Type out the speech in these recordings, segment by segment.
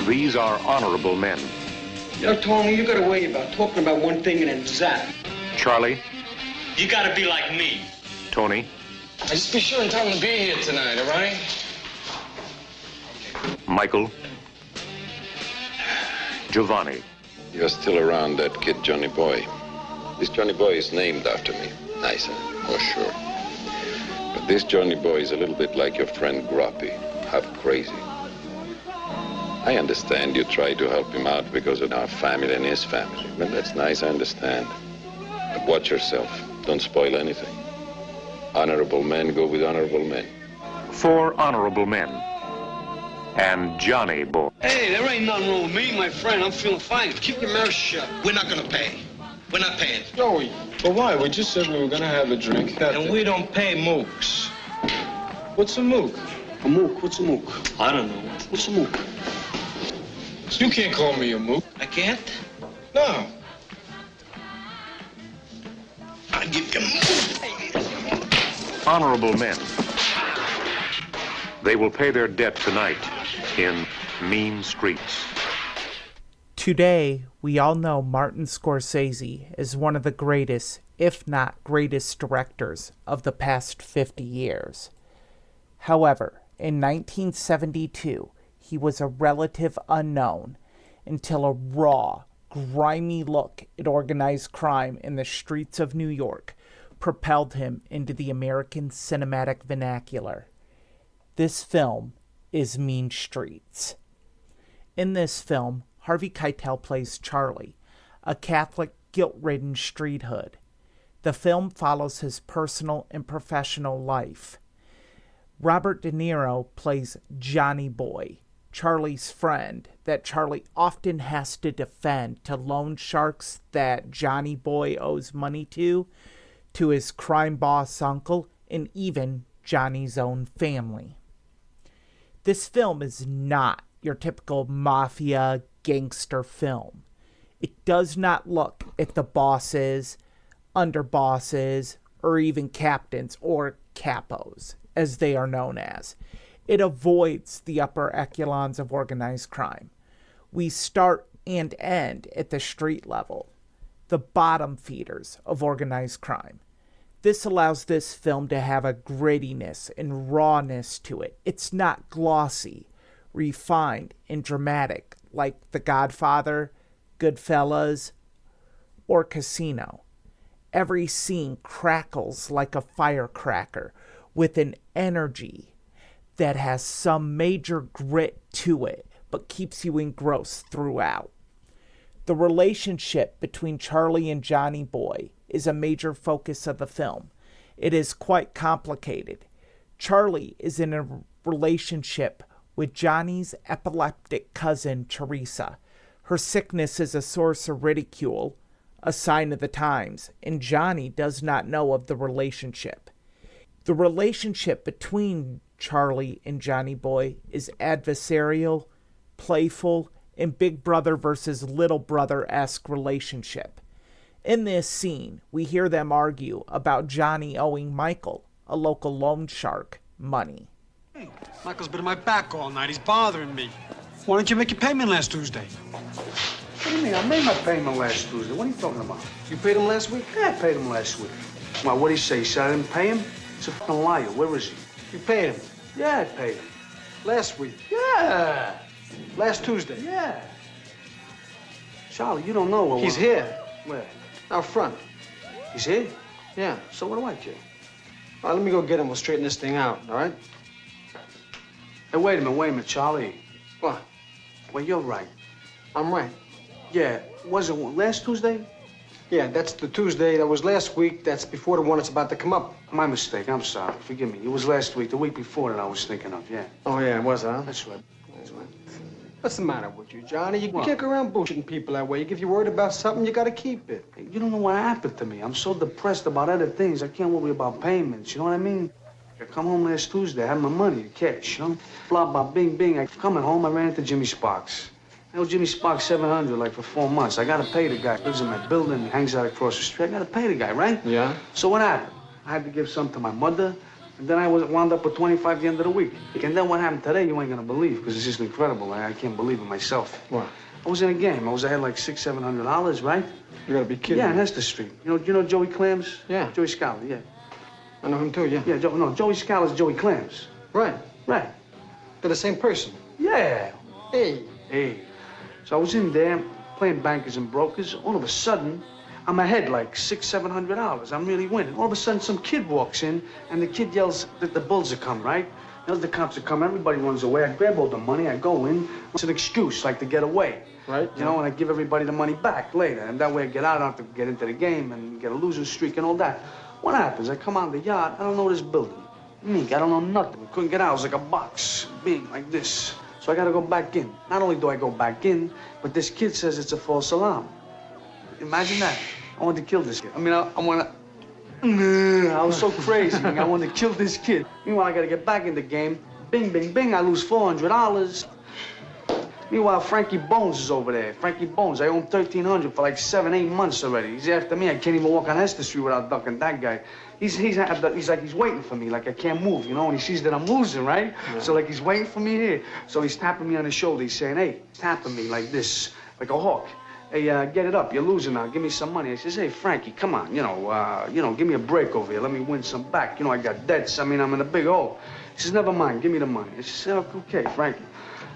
These are honorable men. You know, Tony, you got a way about talking about one thing and then zap. Charlie. You gotta be like me. Tony. Just be sure and tell him to be here tonight, all right? Michael. Giovanni. You're still around that kid, Johnny Boy. This Johnny Boy is named after me. Nice, huh? Oh, sure. But this Johnny Boy is a little bit like your friend Groppy, half crazy. I understand you try to help him out because of our family and his family. But that's nice, I understand. But watch yourself. Don't spoil anything. Honorable men go with honorable men. 4 honorable men. And Johnny Boy. Hey, there ain't nothing wrong with me, my friend. I'm feeling fine. Keep your mouth shut. We're not gonna pay. We're not paying. Joey, but why? We just said we were gonna have a drink. And we don't pay mooks. What's a mook? A mook? What's a mook? I don't know. What's a mook? You can't call me a mook. I can't? No. I'll give you Honorable men. They will pay their debt tonight in Mean Streets. Today, we all know Martin Scorsese is one of the greatest, if not greatest, directors of the past 50 years. However, in 1972, he was a relative unknown until a raw, grimy look at organized crime in the streets of New York propelled him into the American cinematic vernacular. This film is Mean Streets. In this film, Harvey Keitel plays Charlie, a Catholic, guilt-ridden street hood. The film follows his personal and professional life. Robert De Niro plays Johnny Boy, Charlie's friend that Charlie often has to defend to loan sharks that Johnny Boy owes money to his crime boss uncle, and even Johnny's own family. This film is not your typical mafia gangster film. It does not look at the bosses, underbosses, or even captains or capos, as they are known as. It avoids the upper echelons of organized crime. We start and end at the street level, the bottom feeders of organized crime. This allows this film to have a grittiness and rawness to it. It's not glossy, refined, and dramatic like The Godfather, Goodfellas, or Casino. Every scene crackles like a firecracker with an energy that has some major grit to it, but keeps you engrossed throughout. The relationship between Charlie and Johnny Boy is a major focus of the film. It is quite complicated. Charlie is in a relationship with Johnny's epileptic cousin, Teresa. Her sickness is a source of ridicule, a sign of the times, and Johnny does not know of the relationship. The relationship between Charlie and Johnny Boy is adversarial, playful, and big brother versus little brother-esque relationship. In this scene, we hear them argue about Johnny owing Michael, a local loan shark, money. Hey, Michael's been on my back all night. He's bothering me. Why didn't you make your payment last Tuesday? What do you mean? I made my payment last Tuesday. What are you talking about? You paid him last week? Yeah, I paid him last week. Well, what did he say? He said I didn't pay him? He's a fucking liar. Where is he? You paid him Yeah, I paid him. last week. Yeah. Last Tuesday. Yeah. Charlie, you don't know what He's here, Where? out front. He's here? Yeah. So what do I care? All right, let me go get him. We'll straighten this thing out, all right? Hey, wait a minute, Charlie. What? Well, you're right. I'm right. Yeah, was it last Tuesday? Yeah, that's the Tuesday. That was last week. That's before the one that's about to come up. My mistake. I'm sorry. Forgive me. It was last week, the week before that I was thinking of, yeah. Oh, yeah, it was, huh? That's right. That's right. What's the matter with you, Johnny? You What? can't go around bullshitting people that way. If you're worried about something, you gotta keep it. Hey, you don't know what happened to me. I'm so depressed about other things. I can't worry about payments. You know what I mean? I come home last Tuesday. I had my money, the cash, you know? Blah, blah, bing, bing. I coming home, I ran into Jimmy Sparks. I owe Jimmy Sparks $700 like for 4 months. I gotta pay the guy. He lives in my building. He hangs out across the street. I gotta pay the guy, right? Yeah? So what happened? I had to give some to my mother, And then I wound up with 25 at the end of the week. And then what happened today, you ain't gonna believe, because it's just incredible. I can't believe it myself. What? I was in a game. I had like $600-700, right? You gotta be kidding Yeah, me. on Hester Street. You know Joey Clams? Yeah. Joey Scala, yeah. I know him too, yeah. Yeah, Joey Scala's Joey Clams. Right. Right. They're the same person. Yeah. Hey. Hey. So I was in there playing bankers and brokers. All of a sudden, I'm ahead like $600-700. I'm really winning. All of a sudden, some kid walks in, and the kid yells that the bulls are coming, right? Now the cops are coming. Everybody runs away. I grab all the money. I go in. It's an excuse, like to get away. Right. You know, and I give everybody the money back later. And that way I get out. I don't have to get into the game and get a losing streak and all that. What happens? I come out of the yard. I don't know this building. Meek, I don't know nothing. Couldn't get out. It was like a box, big, like this. So I got to go back in. Not only do I go back in, but this kid says it's a false alarm. Imagine that. I wanted to kill this kid. I mean, I want to... I was so crazy. I wanted to kill this kid. Meanwhile, I got to get back in the game. Bing, bing, bing. I lose $400. Meanwhile, Frankie Bones is over there. Frankie Bones, I owe him $1,300 for like 7-8 months already. He's after me. I can't even walk on Hester Street without ducking that guy. He's like he's waiting for me, like I can't move, you know, and he sees that I'm losing, right? Yeah. So like he's waiting for me here. So he's tapping me on the shoulder. He's saying, hey, tapping me like this, like a hawk. Hey, get it up. You're losing now. Give me some money. I says, hey, Frankie, come on. You know, give me a break over here. Let me win some back. You know, I got debts. I mean, I'm in a big hole. He says, never mind. Give me the money. I says, okay, Frankie.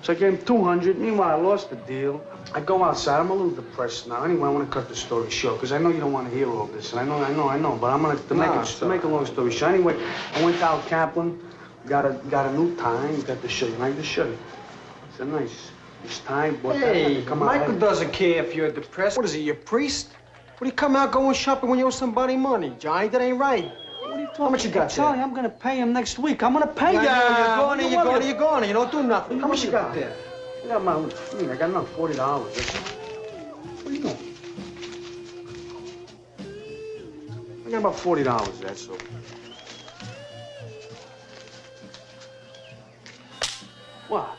So I gave him $200. Meanwhile, I lost the deal. I go outside. I'm a little depressed now. Anyway, I want to cut the story short because I know you don't want to hear all this. And I know. But I'm to make a long story short. Anyway, I went to Al Kaplan, got a new tie. Got the shirt. You like the shirt? It's a nice. It's time. Hey, Michael doesn't care if you're depressed. What is he, your priest? What do you come out going shopping when you owe somebody money, Johnny? That ain't right. What are you talking How much you got there? Charlie, I'm gonna pay him next week. I'm gonna pay you. You're going. You don't do nothing. How much you got there? I got I got enough $40. That's all. What are you doing? I got about $40. That's all. What?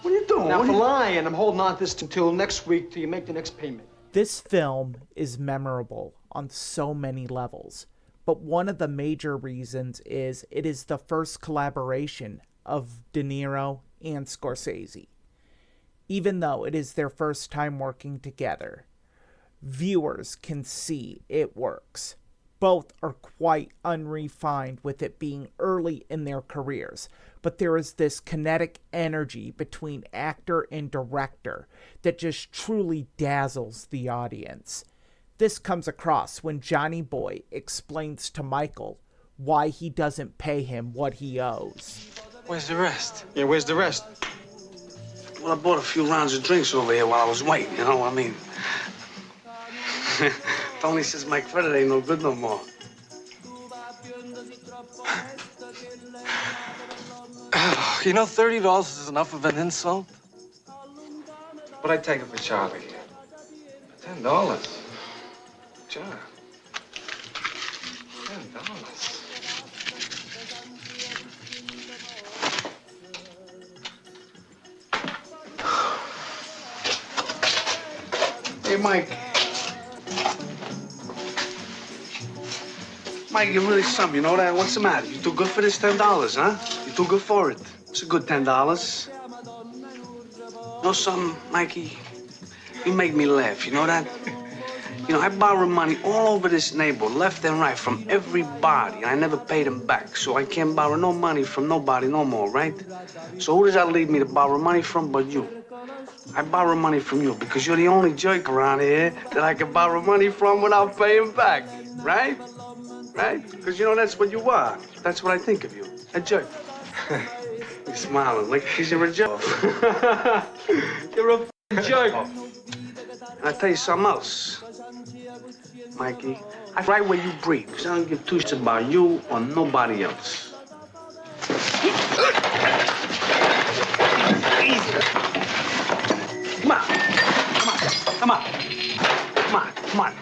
What are you doing? Now, for lying, I'm holding on to this until next week till you make the next payment. This film is memorable on so many levels, but one of the major reasons is it is the first collaboration of De Niro and Scorsese. Even though it is their first time working together, viewers can see it works. Both are quite unrefined with it being early in their careers, but there is this kinetic energy between actor and director that just truly dazzles the audience. This comes across when Johnny Boy explains to Michael why he doesn't pay him what he owes. Where's the rest? Yeah, where's the rest? Well, I bought a few rounds of drinks over here while I was waiting, you know what I mean? Tony says my credit ain't no good no more. You know, $30 is enough of an insult. But I take it for Charlie. $10. John. $10. Hey, Mike. Mike, you're really something, you know that? What's the matter? You too good for this $10, huh? You too good for it. It's a good $10. You know something, Mikey? You make me laugh, you know that? You know, I borrow money all over this neighborhood, left and right, from everybody, and I never paid them back, so I can't borrow no money from nobody no more, right? So who does that leave me to borrow money from but you? I borrow money from you because you're the only jerk around here that I can borrow money from without paying back, right? Right? Because, you know, that's what you are. That's what I think of you, a jerk. You're smiling like because you're a jerk. You're a jerk. And I'll tell you something else, Mikey. I right where you breathe because I don't give two shits about you or nobody else. Come on.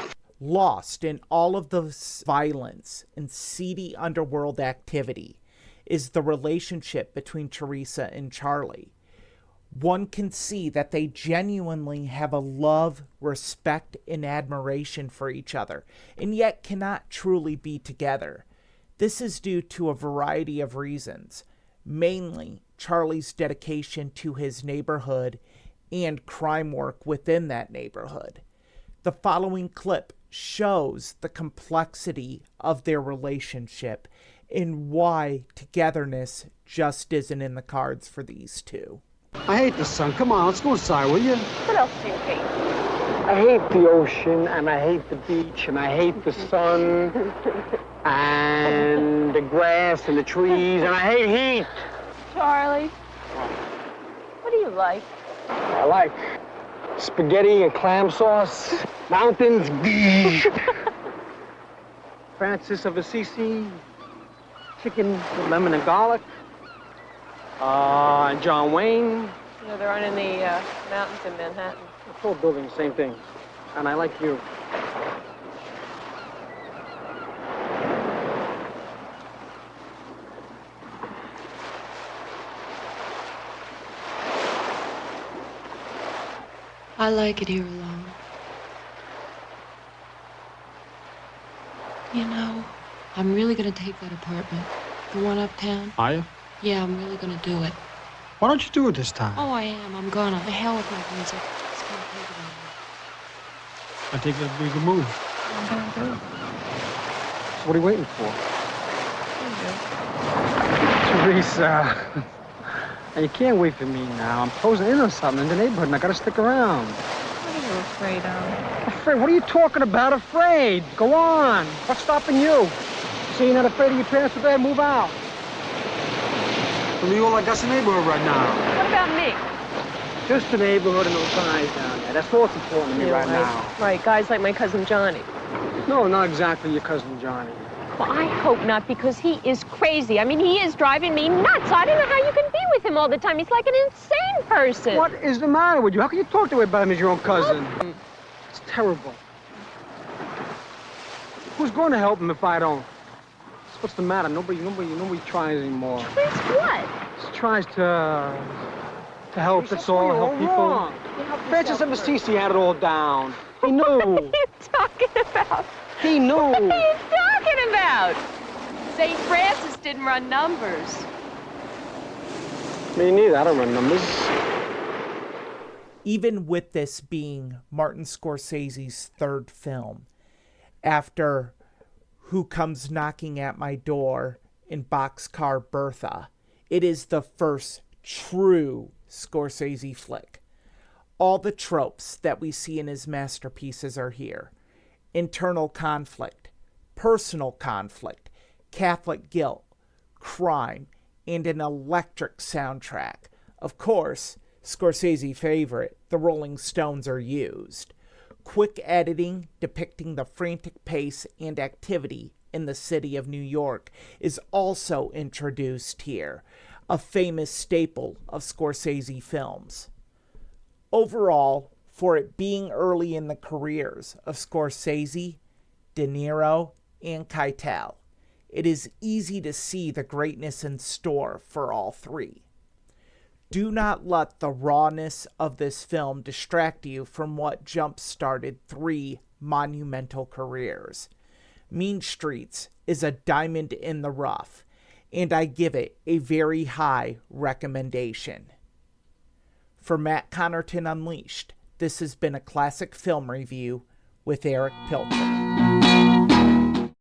Lost in all of the violence and seedy underworld activity is the relationship between Teresa and Charlie. One can see that they genuinely have a love, respect, and admiration for each other, and yet cannot truly be together. This is due to a variety of reasons, mainly Charlie's dedication to his neighborhood and crime work within that neighborhood. The following clip shows the complexity of their relationship and why togetherness just isn't in the cards for these two. I hate the sun. Come on, let's go inside, will you? What else do you hate? I hate the ocean, and I hate the beach, and I hate the sun, and the grass, and the trees, and I hate heat. Charlie, what do you like? I like spaghetti and clam sauce, mountains, Francis of Assisi, chicken with lemon and garlic, and John Wayne. You know, there aren't any mountains in Manhattan. It's all building the same thing, and I like you. I like it here alone. You know, I'm really gonna take that apartment. The one uptown. Are you? Yeah, I'm really gonna do it. Why don't you do it this time? Oh, I am. I'm gonna. The hell with my music. It's gonna take it on I think that'd be a good move. me. I'm gonna do it. So what are you waiting for? Teresa. Now, you can't wait for me now. I'm closing in on something in the neighborhood, and I gotta stick around. What are you afraid of? Afraid? What are you talking about? Afraid? Go on. What's stopping you? See, you're not afraid of your parents? Well, move out. Really, all I got's the neighborhood right now. What about me? Just the neighborhood and those guys down there. That's all that's important to me right now. Right, guys like my cousin Johnny. No, not exactly your cousin Johnny. Well, I hope not, because he is crazy. I mean, he is driving me nuts. I don't know how you can be with him all the time. He's like an insane person. What is the matter with you? How can you talk to him about him as your own cousin? It's terrible. Who's going to help him if I don't? What's the matter? Nobody tries anymore. Tries what? Just tries to help. That's all. Help people. Francis of Assisi had it all down. He knew. What are you talking about? He knew. What are you talking about? St. Francis didn't run numbers. Me neither. I don't run numbers. Even with this being Martin Scorsese's third film, after Who Comes Knocking at My Door and Boxcar Bertha, it is the first true Scorsese flick. All the tropes that we see in his masterpieces are here. Internal conflict, personal conflict, Catholic guilt, crime, and an electric soundtrack. Of course, Scorsese favorite, the Rolling Stones, are used. Quick editing depicting the frantic pace and activity in the city of New York is also introduced here, a famous staple of Scorsese films. Overall, for it being early in the careers of Scorsese, De Niro, and Keitel, it is easy to see the greatness in store for all three. Do not let the rawness of this film distract you from what jump-started three monumental careers. Mean Streets is a diamond in the rough, and I give it a very high recommendation. For Matt Connarton Unleashed, this has been a classic film review with Erich Pilcher.